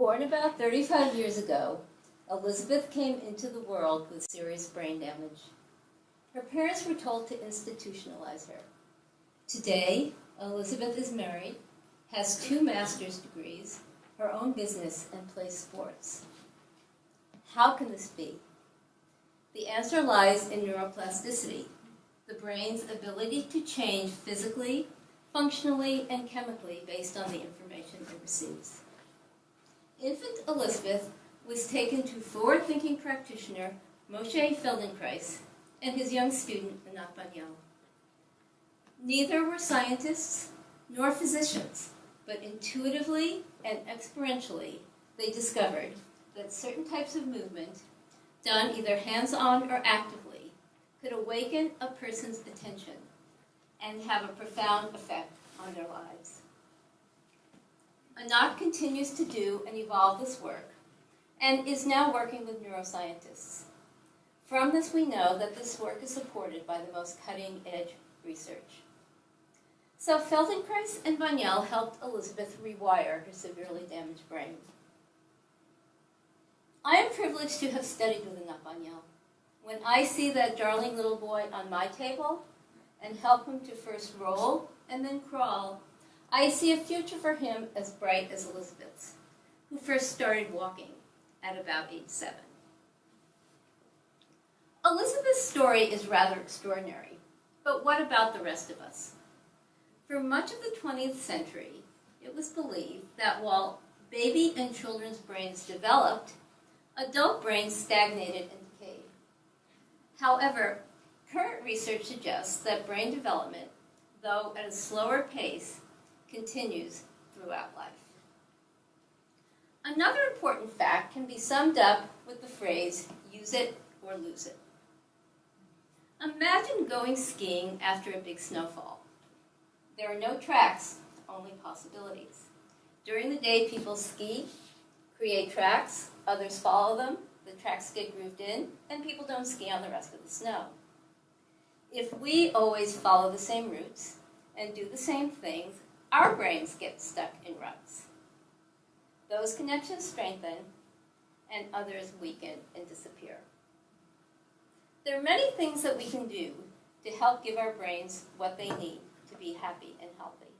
Born about 35 years ago, Elizabeth came into the world with serious brain damage. Her parents were told to institutionalize her. Today, Elizabeth is married, has 2 master's degrees, her own business, and plays sports. How can this be? The answer lies in neuroplasticity, the brain's ability to change physically, functionally, and chemically based on the information it receives. Infant Elizabeth was taken to forward-thinking practitioner Moshe Feldenkrais and his young student Anat Banyal. Neither were scientists nor physicians, but intuitively and experientially they discovered that certain types of movement, done either hands-on or actively, could awaken a person's attention and have a profound effect on their lives. Anat continues to do and evolve this work and is now working with neuroscientists. From this we know that this work is supported by the most cutting-edge research. So Feldenkrais and Banyal helped Elizabeth rewire her severely damaged brain. I am privileged to have studied with Anat Banyal. When I see that darling little boy on my table and help him to first roll and then crawl, I see a future for him as bright as Elizabeth's, who first started walking at about age 7. Elizabeth's story is rather extraordinary, but what about the rest of us? For much of the 20th century, it was believed that while baby and children's brains developed, adult brains stagnated and decayed. However, current research suggests that brain development, though at a slower pace, continues throughout life. Another important fact can be summed up with the phrase, use it or lose it. Imagine going skiing after a big snowfall. There are no tracks, only possibilities. During the day, people ski, create tracks, others follow them, the tracks get grooved in, and people don't ski on the rest of the snow. If we always follow the same routes and do the same things, our brains get stuck in ruts. Those connections strengthen, and others weaken and disappear. There are many things that we can do to help give our brains what they need to be happy and healthy.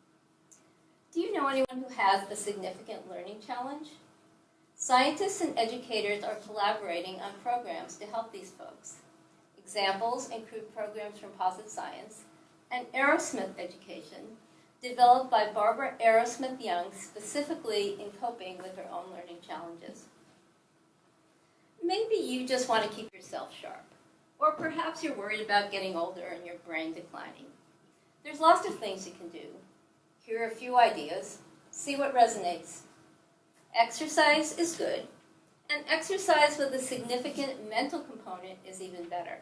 Do you know anyone who has a significant learning challenge? Scientists and educators are collaborating on programs to help these folks. Examples include programs from Positive Science and Aerosmith Education, developed by Barbara Aerosmith Young specifically in coping with her own learning challenges. Maybe you just want to keep yourself sharp, or perhaps you're worried about getting older and your brain declining. There's lots of things you can do. Here are a few ideas. See what resonates. Exercise is good, and exercise with a significant mental component is even better.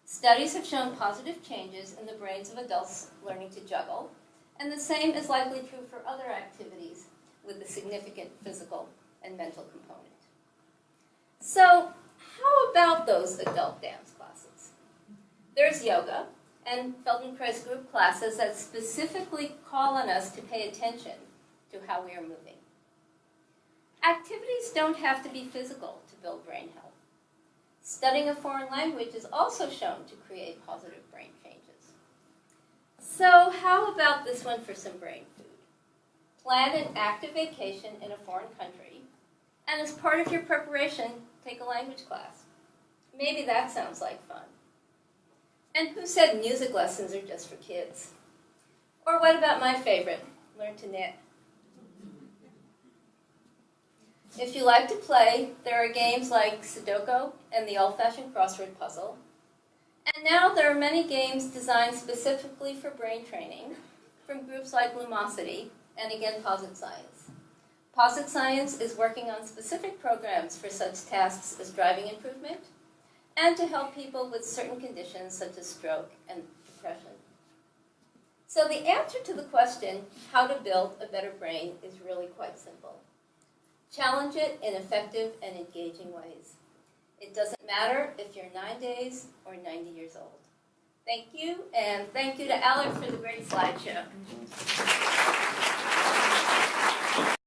Studies have shown positive changes in the brains of adults learning to juggle, and the same is likely true for other activities with a significant physical and mental component. So, how about those adult dance classes? There's yoga and Feldenkrais group classes that specifically call on us to pay attention to how we are moving. Activities don't have to be physical to build brain health. Studying a foreign language is also shown to create positive brain changes. So how about this one for some brain food? Plan an active vacation in a foreign country, and as part of your preparation, take a language class. Maybe that sounds like fun. And who said music lessons are just for kids? Or what about my favorite, learn to knit? If you like to play, there are games like Sudoku and the old-fashioned crossword puzzle. And now there are many games designed specifically for brain training from groups like Lumosity and again Positive Science. Positive Science is working on specific programs for such tasks as driving improvement and to help people with certain conditions such as stroke and depression. So the answer to the question, how to build a better brain, is really quite simple. Challenge it in effective and engaging ways. It doesn't matter if you're 9 days or 90 years old. Thank you, and thank you to Alec for the great slideshow.